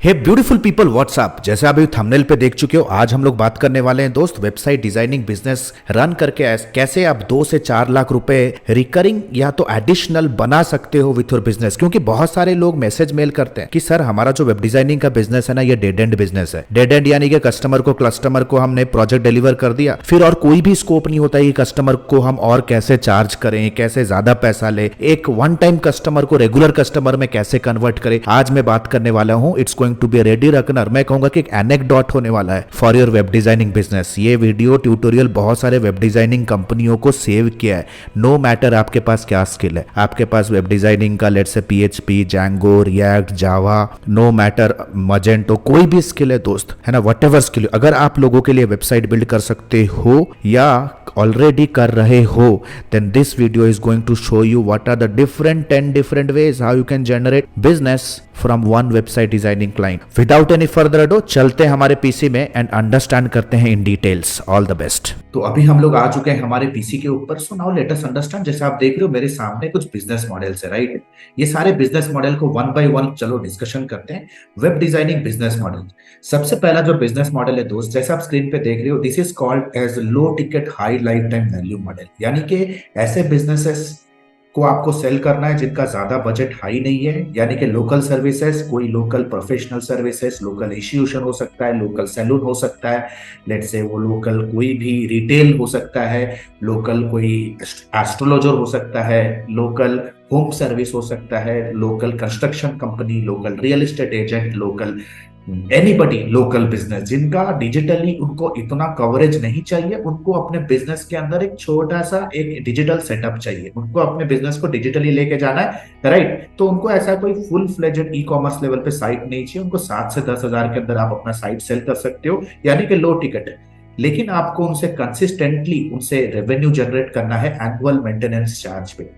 हे beautiful people WhatsApp, जैसे आप thumbnail पे देख चुके हो, आज हम लोग बात करने वाले हैं दोस्त वेबसाइट डिजाइनिंग बिजनेस रन करके कैसे आप 2 से 4 लाख रुपए रिकरिंग या तो एडिशनल बना सकते हो विथ योर बिजनेस। क्योंकि बहुत सारे लोग मैसेज मेल करते हैं कि सर हमारा जो वेब डिजाइनिंग का बिजनेस है ना, ये डेड एंड बिजनेस है। डेड एंड यानी कि कस्टमर को हमने प्रोजेक्ट डिलीवर कर दिया, फिर और कोई भी स्कोप नहीं होता है कि कस्टमर को हम और कैसे चार्ज करें, कैसे ज्यादा पैसा ले, एक वन टाइम कस्टमर को रेगुलर कस्टमर में कैसे कन्वर्ट करें। आज मैं बात करने वाला हूं, it's going to be ready reckoner. मैं कहूंगा कि एक एनेक्डोट होने वाला है for your web designing business. ये वीडियो ट्यूटोरियल बहुत सारे वेब डिजाइनिंग कंपनियों को सेव किया है। नो मैटर आपके पास क्या स्किल है, आपके पास वेब डिजाइनिंग का लेट्स से PHP, Django, React, Java, no matter Magento, कोई भी स्किल है दोस्त, है ना, व्हाटएवर स्किल, अगर आप लोगों के लिए वेबसाइट बिल्ड कर सकते हो या ऑलरेडी कर रहे हो, then this video is going to show you what are the 10 different ways how you can generate business from one website designing client. Without any further ado, चलते हैं हमारे पीसी में एंड अंडरस्टैंड करते हैं in details. All the best. तो अभी हम लोग आ चुके हैं हमारे पीसी के ऊपर। So now let us understand. जैसे आप देख रहे हो मेरे सामने कुछ बिजनेस मॉडल्स है, राइट। ये सारे बिजनेस मॉडल को वन बाय वन चलो डिस्कशन करते हैं। वेब डिजाइनिंग बिजनेस मॉडल, सबसे पहला जो बिजनेस मॉडल है दोस्त, जैसे आप स्क्रीन पे देख रहे हो, this is called as low ticket high lifetime value model. यानी कि ऐसे बिजनेसेस को आपको सेल करना है जिनका ज्यादा बजट हाई नहीं है, यानी कि लोकल सर्विसेज, कोई local professional services, local institution हो सकता है, लोकल सैलून हो सकता है, लेट्स से वो लोकल कोई भी रिटेल हो सकता है, लोकल कोई एस्ट्रोलॉजर हो सकता है, लोकल होम सर्विस हो सकता है, local construction company, local real estate agent, local anybody, local business जिनका डिजिटली उनको इतना कवरेज नहीं चाहिए, उनको अपने बिजनेस के अंदर एक छोटा सा एक डिजिटल सेटअप चाहिए, उनको अपने बिजनेस को डिजिटली लेके जाना है, राइट। तो उनको ऐसा कोई full fledged e commerce level पे साइट नहीं चाहिए, उनको 7 से 10 हजार के अंदर आप अपना साइट सेल कर सकते हो, यानी कि लो टिकट है। लेकिन आपको उनसे कंसिस्टेंटली उनसे रेवेन्यू जनरेट करना है एनुअल मेंटेनेंस चार्ज पे।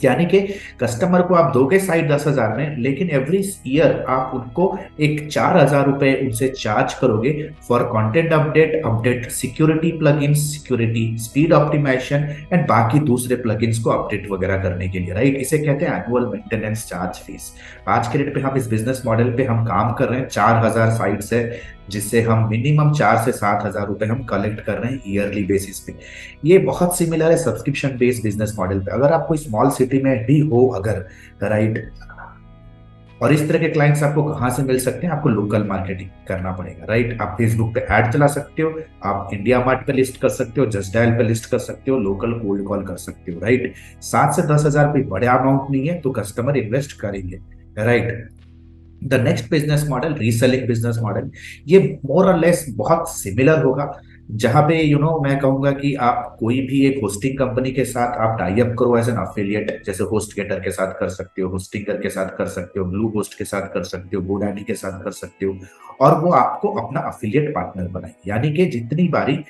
यानी कि कस्टमर को आप दोगे साइट 10,000 में, लेकिन एवरी ईयर आप उनको एक 4,000 रुपए उनसे चार्ज करोगे for content update, security plugins, security speed optimisation and बाकी दूसरे प्लगइन्स को अपडेट वगैरह करने के लिए, राइट। इसे कहते हैं एनुअल मेंटेनेंस चार्ज फीस। आज के डेट पे हम इस बिजनेस मॉडल पे हम काम कर रहे हैं। 4,000 साइट्स है जिससे हम मिनिमम 4 से 7,000 रुपए हम कलेक्ट कर रहे हैं ईयरली बेसिस पे। ये बहुत सिमिलर है सब्सक्रिप्शन बेस्ड बिजनेस मॉडल पे। अगर आप कोई स्मॉल सिटी में भी हो अगर, राइट, और इस तरह के क्लाइंट्स आपको कहां से मिल सकते हैं, आपको लोकल मार्केटिंग करना पड़ेगा, राइट। आप फेसबुक पे ऐड चला सकते हो, आप इंडिया मार्ट पे लिस्ट कर सकते हो, जस्ट डायल पे लिस्ट कर सकते हो, लोकल कोल्ड कॉल कर सकते हो, राइट। 7 से 10,000 कोई बड़े अमाउंट नहीं है, तो कस्टमर इन्वेस्ट करेंगे, right. The next business model, reselling business model, ये मोर और लेस बहुत सिमिलर होगा। जहां पे मैं कहूंगा कि आप कोई भी एक होस्टिंग कंपनी के साथ आप टाई अप करो एज एन अफिलिएट, जैसे होस्टगेटर के साथ कर सकते हो, होस्टिंगर के साथ कर सकते हो, ब्लू होस्ट के साथ कर सकते हो, गोडैडी के साथ कर सकते हो, और वो आपको अपना अफिलिएट पार्टनर बनाए। यानी कि जितनी बारी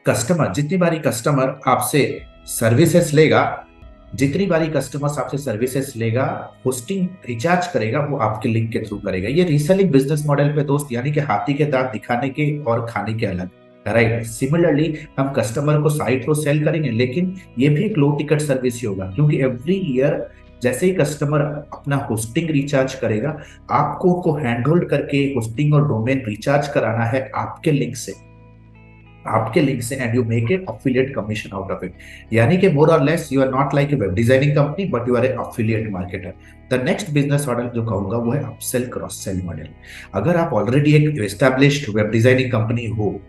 कस्टमर आपसे सर्विसेज लेगा, जितनी बारी कस्टमर्स आपसे सर्विसेज लेगा, होस्टिंग रिचार्ज करेगा, वो आपके लिंक के थ्रू करेगा। ये रीसेलिंग बिजनेस मॉडल पे दोस्त, यानी कि हाथी के दांत दिखाने के और खाने के अलग, राइट। सिमिलरली हम कस्टमर को साइट को सेल करेंगे, लेकिन ये भी एक लो टिकट सर्विस ही होगा, क्योंकि एवरी ईयर जैसे ही कस्टमर अपना होस्टिंग रिचार्ज करेगा, आपको उनको हैंड होल्ड करके होस्टिंग और डोमेन रिचार्ज कराना है आपके लिंक से, and you make a affiliate commission out of it. यानी कि मोर और less you are not like a web designing company, but you are a affiliate marketer. The next business model जो कहूंगा वो है अपसेल क्रॉस सेल मॉडल। अगर आप already एक एस्टैब्लिश्ड वेब डिजाइनिंग कंपनी हो,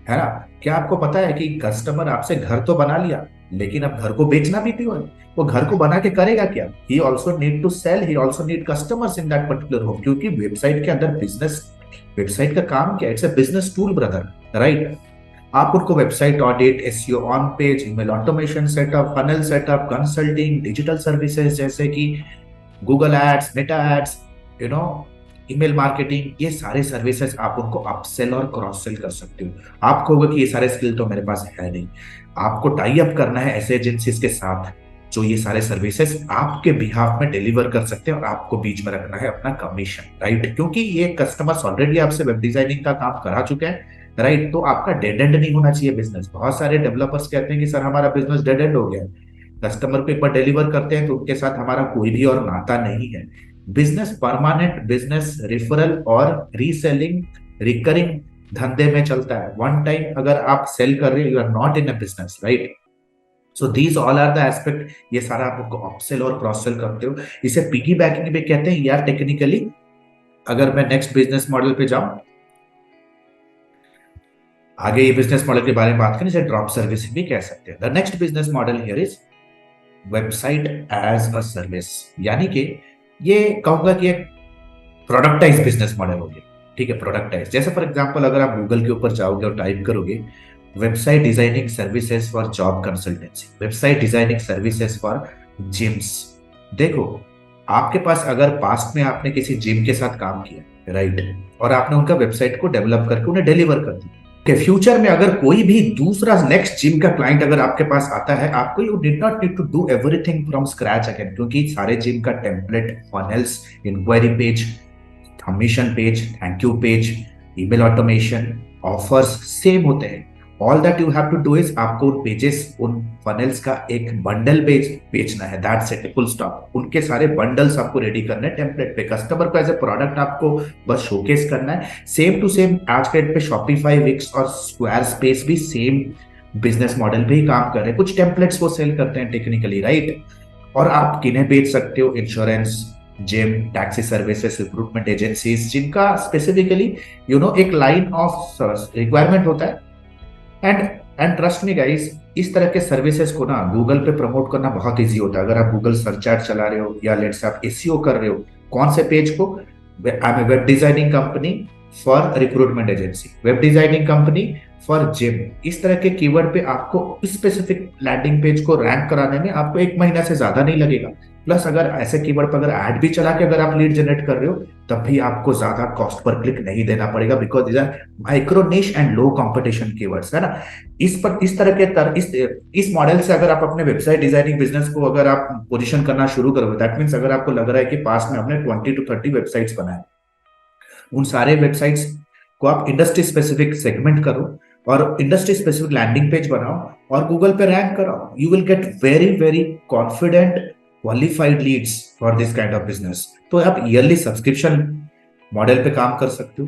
है ना, क्या आपको पता है कि कस्टमर आपसे घर तो बना लिया, लेकिन अब घर को बेचना भी थी, वो घर को बना के करेगा क्या? He also need to sell, he also need customers in that particular home, क्योंकि वेबसाइट के अंदर बिजनेस, वेबसाइट का काम क्या है? It's a business tool brother, right. आप उनको website audit, SEO on page, email automation setup, funnel setup, consulting, digital services जैसे कि Google ads, Meta ads, email marketing, ये सारे सर्विसेज आप उनको अपसेल और क्रॉस सेल कर सकते हो। आप कहोगे कि ये सारे स्किल तो मेरे पास है नहीं। आपको टाई अप करना है ऐसे एजेंसीज के साथ जो ये सारे सर्विसेज आपके बिहाफ में डिलीवर कर सकते हैं, और आपको बीच में रखना है अपना कमीशन, राइट। क्योंकि ये कस्टमर्स ऑलरेडी आपसे वेब डिजाइनिंग का काम करा चुके हैं, राइट। तो आपका डेड एंड नहीं होना चाहिए बिजनेस। बहुत सारे डेवलपर्स कहते हैं कि सर हमारा बिजनेस डेड एंड हो गया है, कस्टमर को एक बार डिलीवर करते हैं तो उनके साथ हमारा कोई भी और नाता नहीं है। बिजनेस परमानेंट बिजनेस रेफरल और रीसेलिंग रिकरिंग धंधे में चलता है। वन टाइम अगर आप सेल कर रहे हो, you are not in a business, right? So these all are the aspect. ये सारा आप अपसेल और क्रॉस सेल करते हो, इसे पिगी बैकिंग भी कहते हैं यार टेक्निकली। अगर मैं नेक्स्ट बिजनेस मॉडल पे जाऊं, आगे ये बिजनेस मॉडल के बारे में बात करें, इसे ड्रॉप सर्विस भी कह सकते हैं। The next business model here is website as a service, यानी कि ये कहूंगा कि एक प्रोडक्टाइज बिजनेस मॉडल हो गया। ठीक है, प्रोडक्टाइज। जैसे फॉर एग्जांपल अगर आप गूगल के ऊपर जाओगे और टाइप करोगे website designing services for job consultancy, website designing services for gyms. देखो, आपके पास अगर पास्ट में आपने किसी जिम के साथ काम किया, राइट, और आपने उनका वेबसाइट को डेवलप करके उन्हें डिलीवर कर दिया, कि फ्यूचर में अगर कोई भी दूसरा नेक्स्ट जिम का क्लाइंट अगर आपके पास आता है, आपको you did not need to do everything from scratch again, क्योंकि सारे जिम का template, funnels, inquiry page, submission page, thank you page, email automation, offers same होते हैं। All that you have to do is आपको उन pages, उन funnels का एक बंडल बेचना है, दैट्स इट, फुल स्टॉप। उनके सारे बंडल्स आपको रेडी करने हैं टेम्पलेट पे, कस्टमर को एज ए प्रोडक्ट आपको बस शोकेस करना है। सेम टू सेम आज के डेट पे शॉपिफाई, विक्स और स्क्वायर स्पेस भी सेम बिजनेस मॉडल पे ही काम कर रहे हैं। कुछ टेम्पलेट्स वो सेल करते हैं टेक्निकली, राइट? और आप किन्हें बेच सकते हो? Insurance, gym, taxi services, recruitment agencies, जिनका स्पेसिफिकली एक लाइन ऑफ रिक्वायरमेंट होता है। And and trust me guys, इस तरह के सर्विसेज को ना गूगल पे प्रमोट करना बहुत इजी होता है। अगर आप गूगल सर्च एड चला रहे हो या लेट्स से आप एसईओ कर रहे हो, कौन से पेज को? I am a web designing company for recruitment agency, web designing company for gym, इस तरह के कीवर्ड पे आपको स्पेसिफिक लैंडिंग पेज को रैंक कराने में आपको 1 महीना से ज्यादा नहीं लगेगा। प्लस अगर ऐसे कीवर्ड पर अगर ऐड भी चला के अगर आप लीड जनरेट कर रहे हो, तब भी आपको ज्यादा कॉस्ट पर क्लिक नहीं देना पड़ेगा, because these are micro niche and low competition keywords, है ना? इस तरह के इस मॉडल से अगर आप अपने वेबसाइट डिजाइनिंग बिजनेस को अगर आप पोजीशन करना शुरू करोगे, दैट मीन्स अगर आपको लग रहा है कि पास में आपने 20 to 30 वेबसाइट्स बनाए, उन सारे वेबसाइट्स को आप इंडस्ट्री स्पेसिफिक सेगमेंट करो और इंडस्ट्री स्पेसिफिक लैंडिंग पेज बनाओ और गूगल पे रैंक कराओ, you will get very very confident qualified leads for this kind of business. तो आप ईयरली सब्सक्रिप्शन मॉडल पे काम कर सकते हो,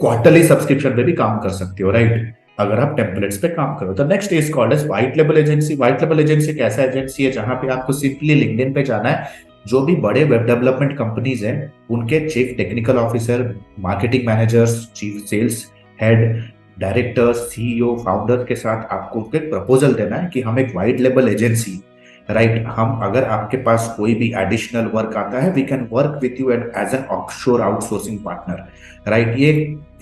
क्वार्टरली सब्सक्रिप्शन पे भी काम कर सकते हो, राइट? अगर आप टेम्पलेट्स पे काम करो तो next is called as white label agency. White label agency एक ऐसा एजेंसी है जहां पे आपको सिंपली लिंक्डइन पे जाना है, जो भी बड़े वेब डेवलपमेंट कंपनीज हैं उनके chief technical officer, marketing managers, chief sales head, directors, CEO, founder के साथ आपको उनको एक प्रपोजल देना है कि हम एक व्हाइट लेबल एजेंसी, राइट, हम अगर आपके पास कोई भी एडिशनल वर्क आता है, we can work with you and as an offshore outsourcing partner, right? ये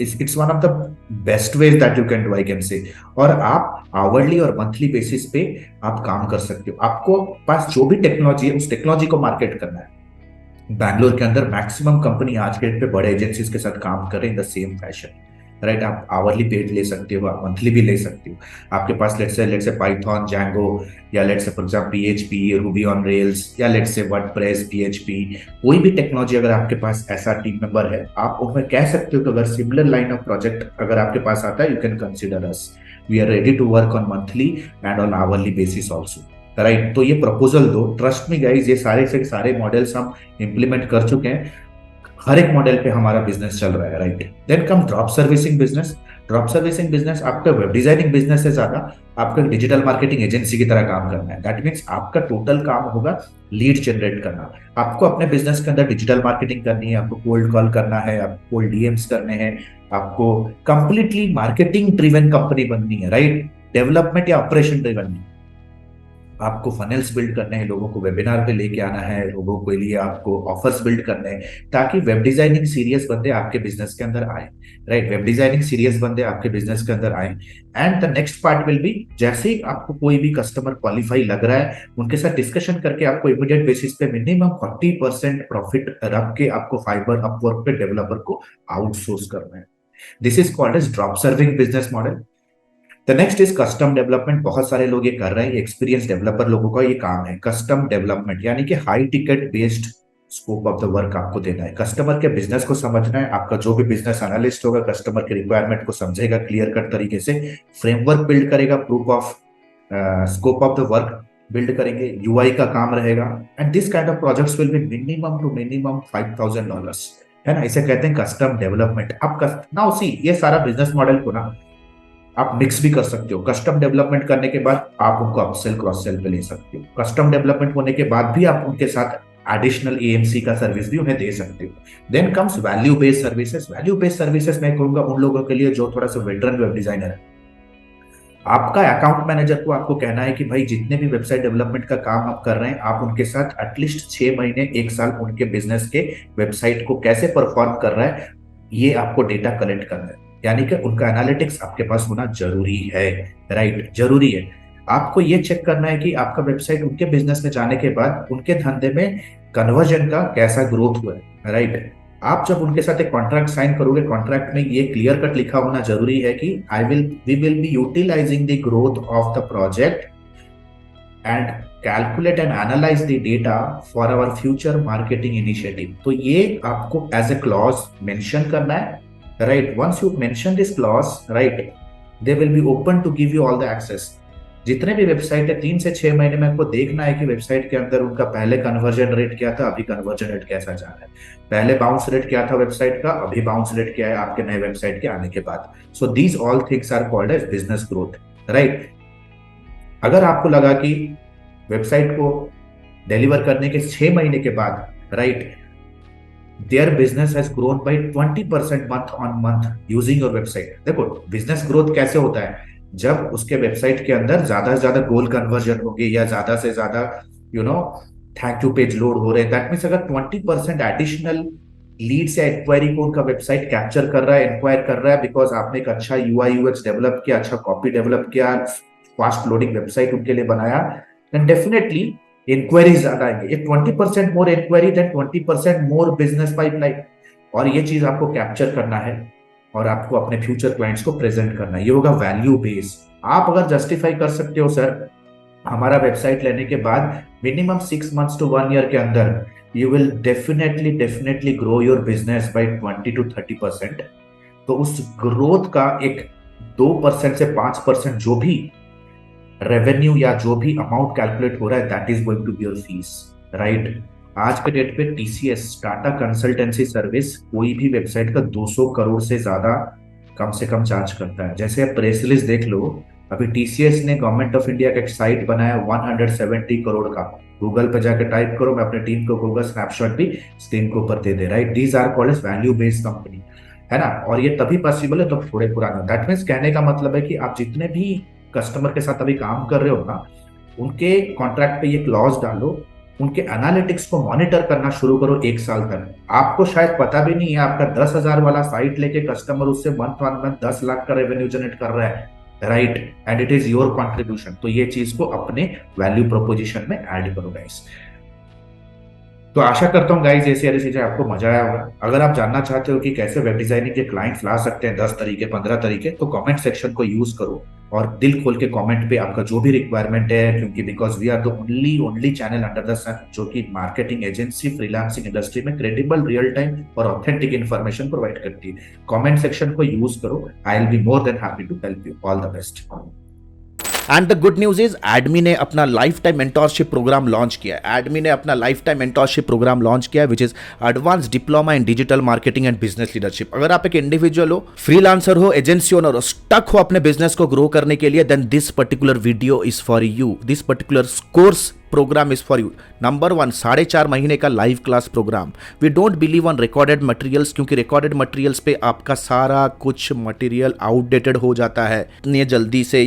it's one of the best ways that you can do, I can say. और आप आवरली और मंथली बेसिस पे आप काम कर सकते हो। आपको पास जो भी टेक्नोलॉजी है उस टेक्नोलॉजी को मार्केट करना है। बैंगलोर के अंदर मैक्सिमम कंपनी आज के डेट पे बड़े एजेंसीज के साथ काम कर रहे हैं in the same fashion, right? आप आवरली पेड ले सकते हो, आप मंथली भी ले सकते हो। आपके पास लेट्स से पाइथन, जैंगो, या let's say for example PHP, Ruby on rails, या लेट्स से वर्डप्रेस, पीएचपी, कोई भी टेक्नोलॉजी अगर आपके पास ऐसा टीम मेंबर है, आप उनमें कह सकते हो कि अगर सिमिलर लाइन ऑफ प्रोजेक्ट अगर आपके पास आता है, you can consider us, we are ready to work on monthly and on hourly basis also, right? तो ये प्रपोजल दो, ट्रस्ट मी गाइज, ये सारे से सारे मॉडल्स हम इंप्लीमेंट कर चुके हैं, हर एक मॉडल पे हमारा बिजनेस चल रहा है, right? Then come drop servicing business. Drop servicing business आपका वेब डिजाइनिंग बिजनेस से ज्यादा आपका डिजिटल मार्केटिंग एजेंसी की तरह काम करना है। दैट मीन्स आपका टोटल काम होगा लीड जनरेट करना। आपको अपने बिजनेस के अंदर डिजिटल मार्केटिंग करनी है, आपको कोल्ड कॉल करना है, आपको कोल्ड डीएम्स करने हैं, आपको कंप्लीटली मार्केटिंग ड्रिवन कंपनी बननी है, राइट? डेवलपमेंट या ऑपरेशन ड्रिवन नहीं। आपको फनल्स बिल्ड करने हैं, लोगों को वेबिनार पे लेके आना है, लोगों के लिए आपको ऑफर्स बिल्ड करने हैं, ताकि वेब डिजाइनिंग सीरियस बंदे आपके बिजनेस के अंदर आए, राइट? वेब डिजाइनिंग सीरियस बंदे आपके बिजनेस के अंदर आए। And the next part will be, जैसे ही आपको कोई भी कस्टमर क्वालिफाई लग रहा है, उनके साथ डिस्कशन करके आपको इमीडिएट बेसिस पे मिनिमम 40% प्रॉफिट रख के आपको फाइबर अपवर्क पे डेवलपर को आउटसोर्स करना है। This is called as drop serving business model. The next is custom development. बहुत सारे लोग ये कर रहे हैं, एक्सपीरियंस डेवलपर लोगों का ये काम है कस्टम डेवलपमेंट, यानी कि high ticket based scope of the work आपको देना है, कस्टमर के बिजनेस को समझना है। आपका जो भी बिजनेस एनालिस्ट होगा कस्टमर के रिक्वायरमेंट को समझेगा क्लियर कट तरीके से, फ्रेमवर्क बिल्ड करेगा, proof of scope of the work build करेंगे, यूआई का काम रहेगा, and this kind of projects will be minimum to minimum $5,000, है ना। इसे कहते हैं कस्टम डेवलपमेंट। आप ना उसी ये सारा बिजनेस मॉडल को ना आप मिक्स भी कर सकते हो। कस्टम डेवलपमेंट करने के बाद आप उनको अपसेल क्रॉस सेल पे ले सकते हो। कस्टम डेवलपमेंट होने के बाद भी आप उनके साथ एडिशनल एएमसी का सर्विस भी उन्हें दे सकते हो। Then comes value based services. Value based services मैं कहूंगा उन लोगों के लिए जो थोड़ा सा वेटरन वेब डिजाइनर है। आपका अकाउंट मैनेजर को आपको कहना है कि भाई जितने भी वेबसाइट डेवलपमेंट का काम आप कर रहे हैं, आप उनके साथ एटलीस्ट 6 महीने 1 साल उनके बिजनेस के वेबसाइट को कैसे परफॉर्म कर रहा है ये आपको डेटा कलेक्ट करना है। यानी कि उनका एनालिटिक्स आपके पास होना जरूरी है, राइट, जरूरी है। आपको ये चेक करना है कि आपका वेबसाइट उनके बिजनेस में जाने के बाद उनके धंधे में कन्वर्जन का कैसा ग्रोथ हुआ है, राइट। आप जब उनके साथ एक कॉन्ट्रैक्ट साइन करोगे, कॉन्ट्रैक्ट में ये क्लियर कट लिखा होना जरूरी है कि we will be utilising the growth of the project and calculate and analyse the data for our future marketing initiative. तो ये आपको एज ए क्लॉज मेंशन करना है, right. Once you mention this clause, right, they will be open to give you all the access. जितने भी website है 3 से 6 महीने में आपको देखना है कि वेबसाइट के अंदर उनका पहले कन्वर्जन रेट क्या था, अभी कन्वर्जन रेट कैसा जा रहा है। पहले बाउंस रेट क्या था वेबसाइट का, अभी बाउंस रेट क्या है आपके नए वेबसाइट के आने के बाद। So these all things are called as business growth, right. अगर आपको लगा कि वेबसाइट को डिलीवर करने के 6 महीने के बाद, right, their business has grown by 20% month on month using your website. देखो बिजनेस ग्रोथ कैसे होता है, जब उसके वेबसाइट के अंदर ज्यादा से ज्यादा गोल कन्वर्जन होगी या ज्यादा से ज्यादा थैंक यू पेज लोड हो रहे हैं। दैट मीन्स अगर 20% एडिशनल लीड्स या इंक्वायरी को उनका वेबसाइट कैप्चर कर रहा है, इंक्वायर कर रहा है, बिकॉज आपने एक अच्छा यूआई यूएक्स डेवलप किया, अच्छा कॉपी डेवलप किया, फास्ट लोडिंग वेबसाइट उनके लिए बनाया, देन डेफिनेटली इंक्वायरीज ज्यादा आएंगे। 20% more inquiry then 20% more business pipeline. और ये चीज आपको कैप्चर करना है और आपको अपने फ्यूचर क्लाइंट्स को प्रेजेंट करना है। ये होगा वैल्यू बेस। आप अगर जस्टिफाई कर सकते हो सर हमारा वेबसाइट लेने के बाद मिनिमम 6 months to 1 year के अंदर you will definitely grow your business by 20 to 30%। तो उस ग्रोथ का एक 2% से 5% जो भी रेवेन्यू या जो भी अमाउंट कैलकुलेट हो रहा है, that is going to be your fees, right. आज के डेट पे टीसीएस, टाटा कंसल्टेंसी सर्विस, कोई भी वेबसाइट का 200 करोड़ से ज्यादा कम से कम चार्ज करता है। जैसे आप प्रेस रिलीज देख लो, अभी टीसीएस ने गवर्नमेंट ऑफ इंडिया का एक साइट बनाया 170 करोड़ का। गूगल पे जाकर टाइप करो, मैं अपने टीम को गूगल स्नैपशॉट भी स्क्रीन के ऊपर दे दे, right. These are called as value based company, है ना। और ये तभी पॉसिबल है तो थोड़े पुराने। दैट मीन्स कहने का मतलब है कि आप जितने भी कस्टमर के साथ अभी काम कर रहे हो ना, उनके कॉन्ट्रैक्ट पे ये क्लॉज डालो, उनके एनालिटिक्स को मॉनिटर करना शुरू करो 1 साल तक। आपको शायद पता भी नहीं है, आपका 10,000 वाला साइट लेके कस्टमर उससे मंथ ऑन मंथ 10 लाख का रेवेन्यू जनरेट कर रहा है, right, and it is your contribution. तो ये चीज को अपने वैल्यू प्रोपोजिशन में ऐड करो गाइस। तो आशा करता हूँ गाइस ऐसी चीजें आपको मजा आया होगा। अगर आप जानना चाहते हो कि कैसे वेब डिजाइनिंग के क्लाइंट्स ला सकते हैं 10 तरीके 15 तरीके, तो कमेंट सेक्शन को यूज करो और दिल खोल के कमेंट पे आपका जो भी रिक्वायरमेंट है, क्योंकि because we are the only channel under the sun जो कि मार्केटिंग एजेंसी फ्रीलांसिंग इंडस्ट्री में क्रेडिबल, रियल टाइम और ऑथेंटिक इन्फॉर्मेशन प्रोवाइड करती है। कमेंट सेक्शन को यूज करो। I will be more than happy to help you. All the best. And the good news is एडमी ने अपना lifetime mentorship programme launch किया है। एडमी ने अपना lifetime mentorship programme launch किया है which is advance diploma in digital marketing and business leadership. अगर आप एक इंडिविजुअल हो, फ्रीलांसर हो, एजेंसी ओनर हो, स्टक हो अपने बिजनेस को ग्रो करने के लिए, then this particular video is for you. This particular course program is for you. Number 1, 4.5 महीने का live class program. We don't believe on recorded materials, क्योंकि रिकॉर्डेड मटेरियल्स पे आपका सारा कुछ मटेरियल आउटडेटेड हो जाता है, इतनी जल्दी से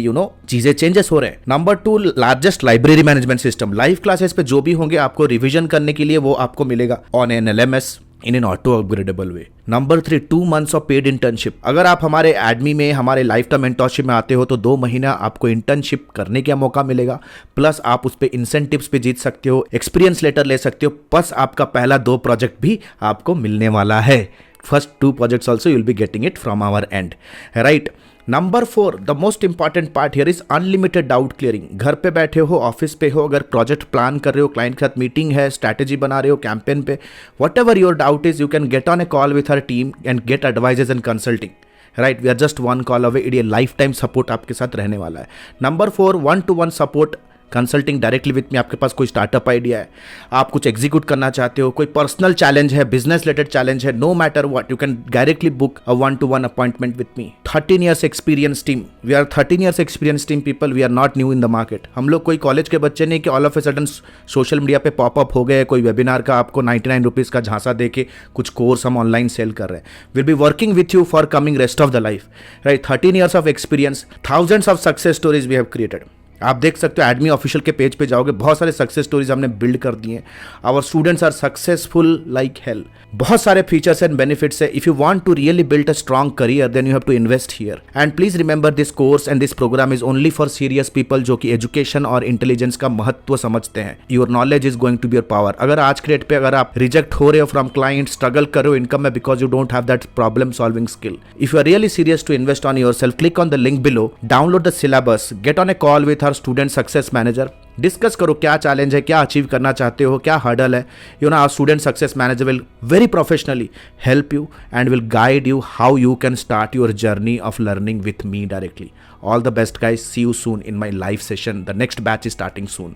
चीजें चेंजेस हो रहे हैं। Number 2, largest library management system. Live classes पे जो भी होंगे आपको रिविजन करने के लिए वो आपको मिलेगा on an LMS in an auto upgradable way. Number 3, 2 months of paid internship. अगर आप हमारे एडमी में हमारे लाइफ टाइम मेंटोरशिप में आते हो तो 2 महीना आपको इंटर्नशिप करने का मौका मिलेगा, प्लस आप उस पर इंसेंटिव्स भी जीत सकते हो, एक्सपीरियंस लेटर ले सकते हो, प्लस आपका पहला 2 प्रोजेक्ट भी आपको मिलने वाला है। First 2 projects also you'll be getting it from our end, right? Number 4, the most important part here is unlimited doubt clearing. घर पे बैठे हो, ऑफिस पे हो, अगर प्रोजेक्ट प्लान कर रहे हो, क्लाइंट के साथ मीटिंग है, स्ट्रैटेजी बना रहे हो कैंपेन पे, whatever your doubt is, you can get on a call with her team and get advises and consulting, right. We are just 1 call away. ये लाइफ टाइम सपोर्ट आपके साथ रहने वाला है। Number 4, 1-to-1 support consulting directly with me, आपके पास कोई startup idea है, आप कुछ एग्जीक्यूट करना चाहते हो, कोई पर्सनल चैलेंज है, बिजनेस रिलेटेड चैलेंज है, no matter what, you can directly book a 1-to-1 appointment with me. 13 years experience team, we are 13 years experience team people, we are not new in the market. हम लोग कोई college के बच्चे नहीं कि all of a sudden social media पे popup हो गए, कोई वेबिनार का आपको 99 रुपीज़ का झांसा दे के कुछ कोर्स हम ऑनलाइन सेल कर रहे हैं। Will be working with you for coming rest of the life, right. 13 years of experience, thousands of success stories we have created. आप देख सकते हो एडमी ऑफिशियल के पेज पे जाओगे, बहुत सारे सक्सेस स्टोरीज हमने बिल्ड कर दिए। Our students are successful like hell. बहुत सारे फीचर्स एंड बेनिफिट्स है। If you want to really build a strong career then you have to invest here. And please remember this course and this program is only for serious people जो कि education और intelligence का महत्व समझते हैं। Your knowledge is going to be your power. अगर आज के डेट पे अगर आप रिजेक्ट हो रहे हो फ्रॉम क्लाइंट, स्ट्रगल कर रहे हो इनकम में because you don't have that problem solving skill, if you are really serious to invest on yourself, click on the link below, download the syllabus, get on a call with our student success manager, discuss करो क्या challenge है, क्या achieve करना चाहते हो, क्या hurdle है। You know our student success manager will very professionally help you and will guide you how you can start your journey of learning with me directly. All the best guys, see you soon in my live session. The next batch is starting soon.